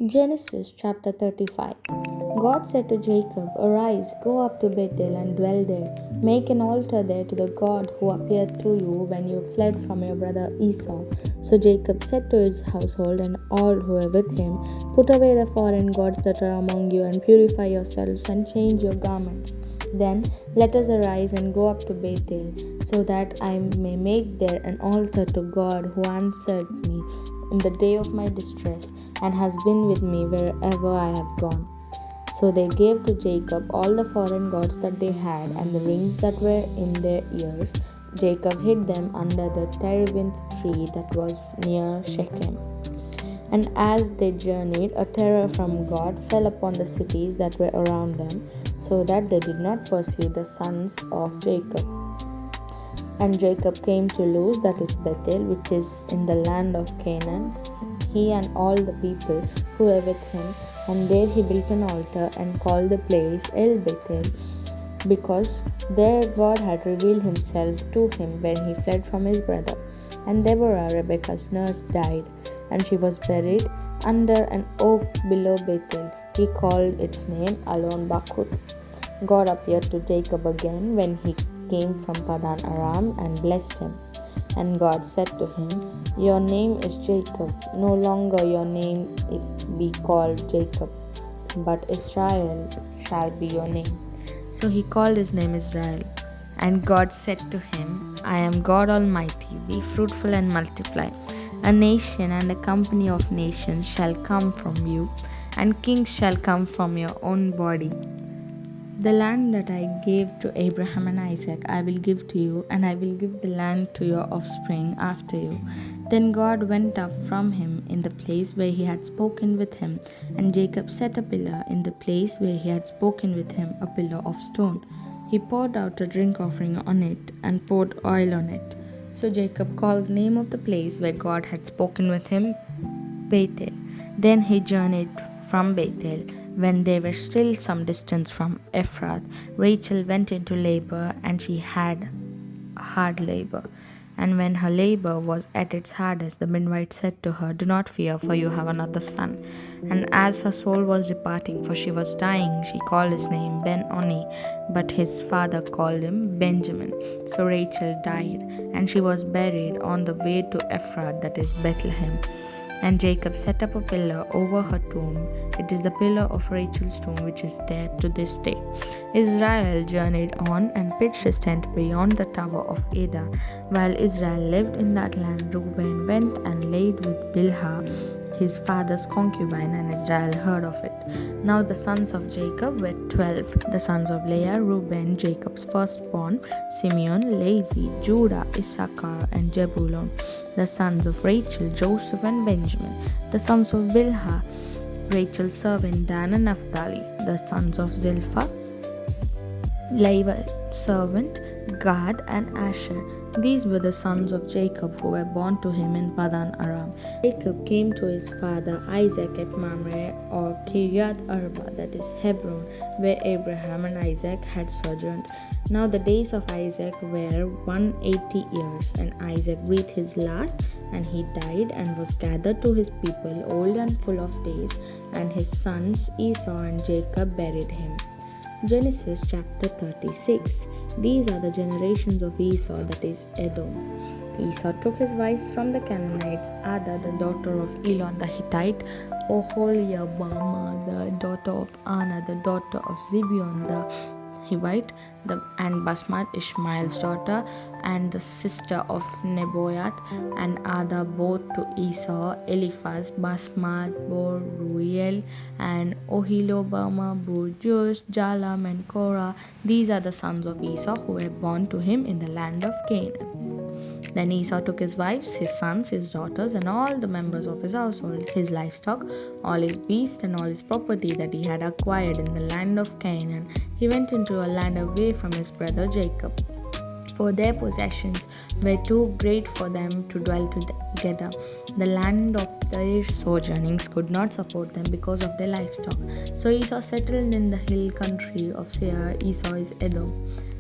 Genesis chapter 35. God said to Jacob, "Arise, go up to Bethel and dwell there. Make an altar there to the God who appeared to you when you fled from your brother Esau." So Jacob said to his household and all who were with him, "Put away the foreign gods that are among you, and purify yourselves and change your garments. Then let us arise and go up to Bethel, so that I may make there an altar to God who answered me in the day of my distress, and has been with me wherever I have gone." So they gave to Jacob all the foreign gods that they had, and the rings that were in their ears. Jacob hid them under the terebinth tree that was near Shechem. And as they journeyed, a terror from God fell upon the cities that were around them, so that they did not pursue the sons of Jacob. And Jacob came to Luz, that is Bethel, which is in the land of Canaan, he and all the people who were with him. And there he built an altar and called the place El Bethel, because there God had revealed himself to him when he fled from his brother. And Deborah, Rebekah's nurse, died, and she was buried under an oak below Bethel. He called its name Alon Bakut. God appeared to Jacob again when he came from Padan Aram and blessed him. And God said to him, "Your name is Jacob. No longer your name is be called Jacob, but Israel shall be your name." So he called his name Israel. And God said to him, "I am God Almighty. Be fruitful and multiply. A nation and a company of nations shall come from you, and kings shall come from your own body. The land that I gave to Abraham and Isaac I will give to you, and I will give the land to your offspring after you." Then God went up from him in the place where he had spoken with him, and Jacob set a pillar in the place where he had spoken with him, a pillar of stone. He poured out a drink offering on it and poured oil on it. So Jacob called the name of the place where God had spoken with him Bethel. Then he journeyed from Bethel. When they were still some distance from Ephrath, Rachel went into labor, and she had hard labor. And when her labor was at its hardest, the midwife said to her, "Do not fear, for you have another son." And as her soul was departing, for she was dying, she called his name Ben-Oni, but his father called him Benjamin. So Rachel died, and she was buried on the way to Ephrath, that is Bethlehem. And Jacob set up a pillar over her tomb. It is the pillar of Rachel's tomb, which is there to this day. Israel journeyed on and pitched his tent beyond the tower of Edar. While Israel lived in that land, Reuben went and laid with Bilhah, his father's concubine, and Israel heard of it. Now the sons of Jacob were 12. The sons of Leah, Reuben, Jacob's firstborn, Simeon, Levi, Judah, Issachar, and Jebulun. The sons of Rachel, Joseph, and Benjamin. The sons of Bilhah, Rachel's servant, Dan and Naphtali. The sons of Zilpah, Levi's servant, Gad, and Asher. These were the sons of Jacob who were born to him in Padan Aram. Jacob came to his father Isaac at Mamre, or Kiryat Arba, that is Hebron, where Abraham and Isaac had sojourned. Now the days of Isaac were 180 years, and Isaac breathed his last, and he died and was gathered to his people, old and full of days, and his sons Esau and Jacob buried him. Genesis chapter 36. These are the generations of Esau, that is Edom. Esau took his wives from the Canaanites: Ada, the daughter of Elon the Hittite; Oholibamah, the daughter of Anna, the daughter of Zibeon the Hivite; and Basmat, Ishmael's daughter, and the sister of Nebaioth, and Ada, both to Esau. Eliphaz, Basmat, bore Ruel, and Oholibamah bore Jeush, Jalam, and Korah. These are the sons of Esau who were born to him in the land of Canaan. Then Esau took his wives, his sons, his daughters, and all the members of his household, his livestock, all his beasts, and all his property that he had acquired in the land of Canaan. He went into a land away from his brother Jacob. for their possessions were too great for them to dwell together. The land of their sojournings could not support them because of their livestock. So Esau settled in the hill country of Seir. Esau is Edom.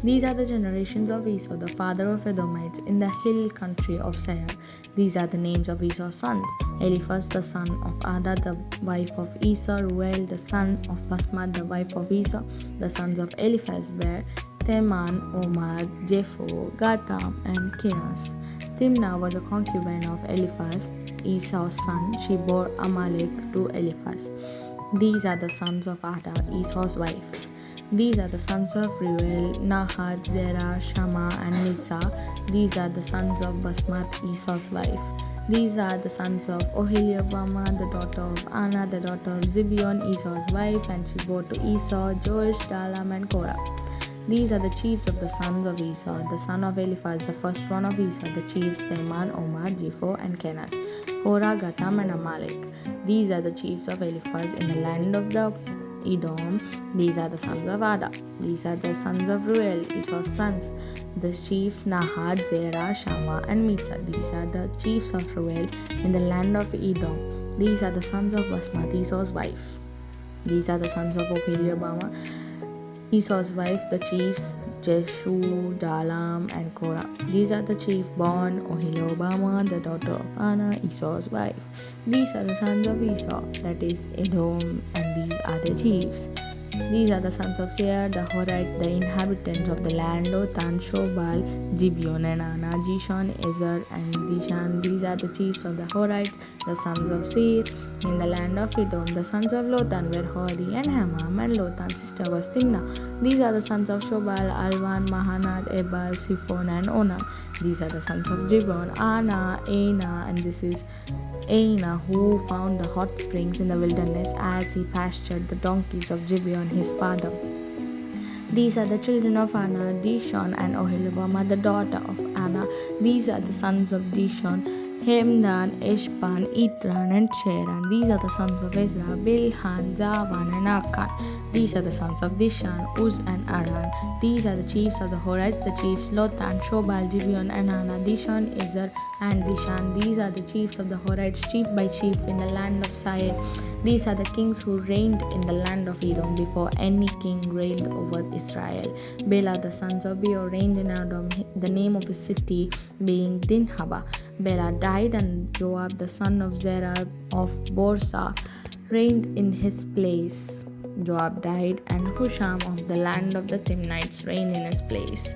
These are the generations of Esau, the father of Edomites, in the hill country of Seir. These are the names of Esau's sons: Eliphaz the son of Ada, the wife of Esau; Ruel the son of Basmat, the wife of Esau. The sons of Eliphaz were Teman, Omar, Jepho, Gatam, and Kenaz. Timnah was a concubine of Eliphaz, Esau's son. She bore Amalek to Eliphaz. These are the sons of Ada, Esau's wife. These are the sons of Reuel, Nahat, Zerah, Shammah, and Mizzah. These are the sons of Basmat, Esau's wife. These are the sons of Oholibamah, the daughter of Anna, the daughter of Zibeon, Esau's wife, and she bore to Esau Joash, Dalam, and Korah. These are the chiefs of the sons of Esau, the son of Eliphaz, the first one of Esau, the chiefs Teman, Omar, Jepho, and Kenaz, Korah, Gatam, and Amalek. These are the chiefs of Eliphaz in the land of the Edom. These are the sons of Ada. These are the sons of Ruel, Esau's sons, the chief Nahat, Zerah, Shammah, and Mizzah. These are the chiefs of Ruel in the land of Edom. These are the sons of Basmat, Esau's wife. These are the sons of Oholibamah, Esau's wife, the chiefs Jeshu, Dalam, and Korah. These are the chief born Oholibamah, the daughter of Anna, Esau's wife. These are the sons of Esau, that is Edom, and these are the chiefs. These are the sons of Seir, the Horite, the inhabitants of the land, Lotan, Shobal, Gibeon, and Anna, Jishon, Ezer, and Dishan. These are the chiefs of the Horites, the sons of Seir, in the land of Edom. The sons of Lotan were Hori and Hamam, and Lotan's sister was Timnah. These are the sons of Shobal, Alvan, Mahanath, Ebal, Siphon, and Onan. These are the sons of Gibeon, Anna, Aina, and this is Aina, who found the hot springs in the wilderness as he pastured the donkeys of Gibeon his father. These are the children of Anna, Dishon, and Oholibamah, the daughter of Anna. These are the sons of Dishon, Hemdan, Eshban, Itran, and Cheran. These are the sons of Ezra, Bilhan, Zavan, and Akan. These are the sons of Dishan, Uz, and Aran. These are the chiefs of the Horites, the chiefs Lotan, Shobal, Gibeon, and Anna, Dishon, Ezer, and Dishan. These are the chiefs of the Horites, chief by chief, in the land of Seir. These are the kings who reigned in the land of Edom before any king reigned over Israel. Bela, the sons of Beor, reigned in Edom, the name of his city being Dinhaba. Bela died, and Joab, the son of Zerah of Borsa, reigned in his place. Joab died, and Husham of the land of the Timnites reigned in his place.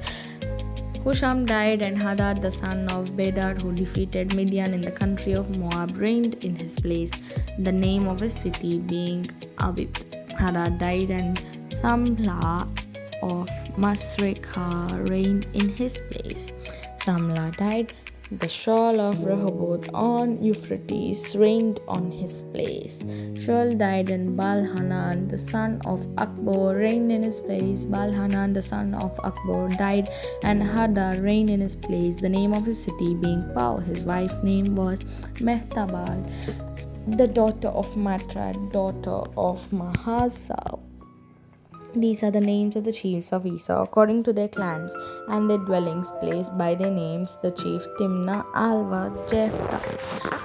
Husham died, and Hadad, the son of Bedad, who defeated Midian in the country of Moab, reigned in his place, the name of his city being Avith. Hadad died, and Samlah of Masrekah reigned in his place. Samlah died. The Shaul of Rehoboth on Euphrates reigned on his place. Shaul died, and Baal-Hanan, the son of Akbor, reigned in his place. Baal-Hanan, the son of Akbor, died, and Hadar reigned in his place, the name of his city being Pau. His wife's name was Mehtabal, the daughter of Matred, daughter of Mahazah. These are the names of the chiefs of Esau according to their clans and their dwellings, placed by their names: the chiefs Timnah, Alva, Jephthah,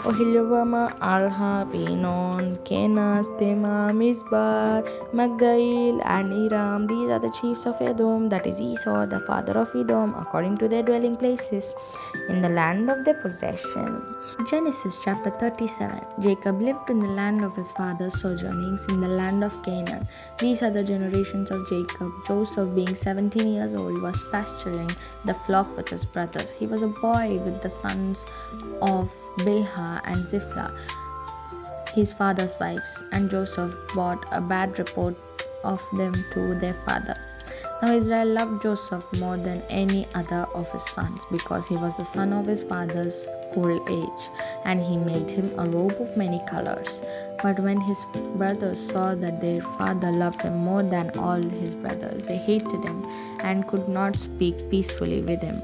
Oholibamah, Alha, Pinon, Kenaz, Tema, Mizbar, Magdail, and Iram. These are the chiefs of Edom, that is Esau, the father of Edom, according to their dwelling places, in the land of their possession. Genesis chapter 37. Jacob lived in the land of his father's sojournings, in the land of Canaan. These are the generations of Jacob. Joseph, being 17 years old, was pasturing the flock with his brothers. He was a boy with the sons of Bilhah and Zilpah, his father's wives, and Joseph brought a bad report of them to their father. Now Israel loved Joseph more than any other of his sons, because he was the son of his father's old age, and he made him a robe of many colors. But when his brothers saw that their father loved him more than all his brothers, they hated him and could not speak peacefully with him.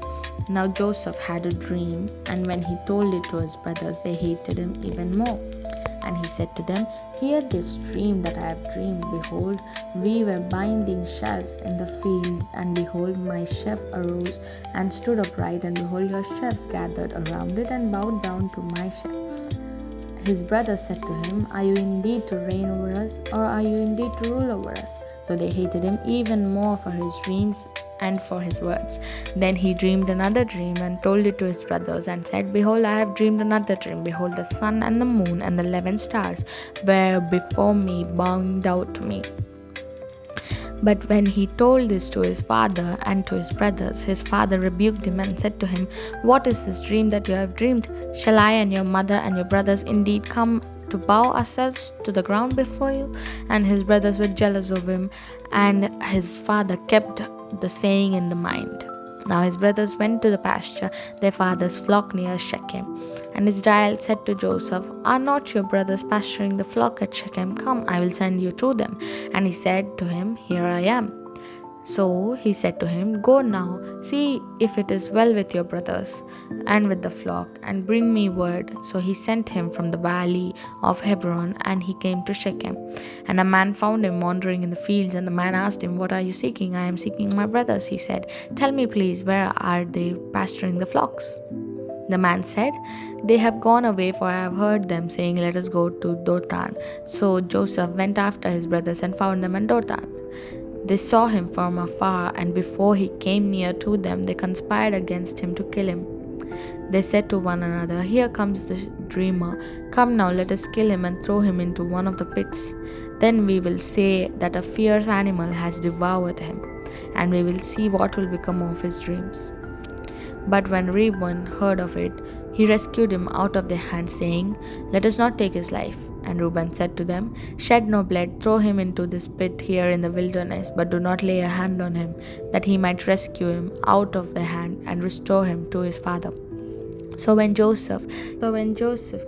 Now Joseph had a dream, and when he told it to his brothers, they hated him even more. And he said to them, Hear this dream that I have dreamed. Behold, we were binding sheaves in the field, and behold, my sheaf arose and stood upright, and behold, your sheaves gathered around it and bowed down to my sheaf. His brothers said to him, Are you indeed to reign over us, or are you indeed to rule over us? So they hated him even more for his dreams and for his words. Then he dreamed another dream and told it to his brothers and said, Behold, I have dreamed another dream. Behold, the sun and the moon and the 11 stars were before me, bowing down to me. But when he told this to his father and to his brothers, his father rebuked him and said to him, What is this dream that you have dreamed? Shall I and your mother and your brothers indeed come to bow ourselves to the ground before you? And his brothers were jealous of him, and his father kept the saying in the mind. Now his brothers went to the pasture, their father's flock near Shechem. And Israel said to Joseph, Are not your brothers pasturing the flock at Shechem? Come, I will send you to them. And he said to him, Here I am. So he said to him, Go now, see if it is well with your brothers and with the flock, and bring me word. So he sent him from the valley of Hebron, and he came to Shechem. And a man found him wandering in the fields, and the man asked him, What are you seeking? I am seeking my brothers. He said, Tell me please, where are they pasturing the flocks? The man said, They have gone away, for I have heard them saying, Let us go to Dothan. So Joseph went after his brothers and found them in Dothan. They saw him from afar, and before he came near to them, they conspired against him to kill him. They said to one another, Here comes the dreamer. Come now, let us kill him and throw him into one of the pits. Then we will say that a fierce animal has devoured him, and we will see what will become of his dreams. But when Reuben heard of it, he rescued him out of their hands, saying, Let us not take his life. And Reuben said to them, Shed no blood, throw him into this pit here in the wilderness, but do not lay a hand on him, that he might rescue him out of their hand and restore him to his father. So when Joseph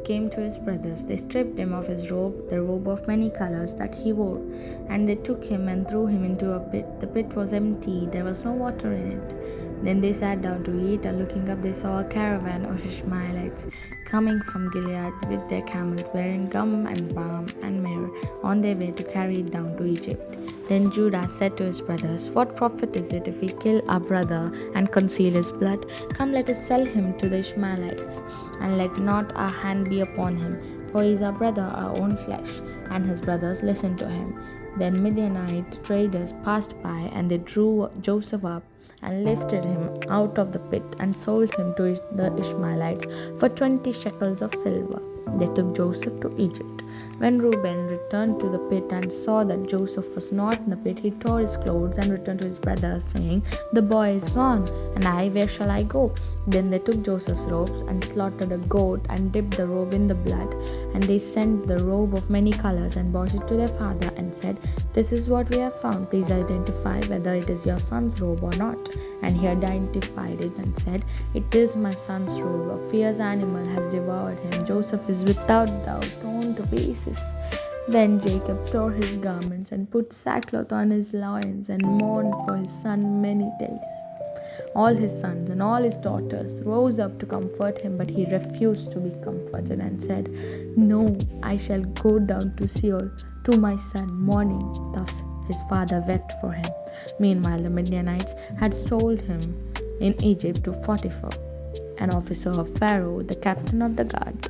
came to his brothers, they stripped him of his robe, the robe of many colors that he wore, and they took him and threw him into a pit. The pit was empty, there was no water in it. Then they sat down to eat, and looking up they saw a caravan of Ishmaelites coming from Gilead with their camels, bearing gum and balm and myrrh, on their way to carry it down to Egypt. Then Judah said to his brothers, What profit is it if we kill our brother and conceal his blood? Come, let us sell him to the Ishmaelites, and let not our hand be upon him, for he is our brother, our own flesh. And his brothers listened to him. Then Midianite traders passed by, and they drew Joseph up and lifted him out of the pit and sold him to the Ishmaelites for 20 shekels of silver. They took Joseph to Egypt. When Reuben returned to the pit and saw that Joseph was not in the pit, he tore his clothes and returned to his brothers, saying, The boy is gone, and I, where shall I go? Then they took Joseph's robes and slaughtered a goat and dipped the robe in the blood. And they sent the robe of many colors and brought it to their father and said, This is what we have found. Please identify whether it is your son's robe or not. And he identified it and said, It is my son's robe. A fierce animal has devoured him. Joseph is without doubt torn to pieces. Then Jacob tore his garments and put sackcloth on his loins and mourned for his son many days. All his sons and all his daughters rose up to comfort him, but he refused to be comforted and said, No, I shall go down to Sheol to my son, mourning. Thus his father wept for him. Meanwhile, the Midianites had sold him in Egypt to Potiphar, an officer of Pharaoh, the captain of the guard.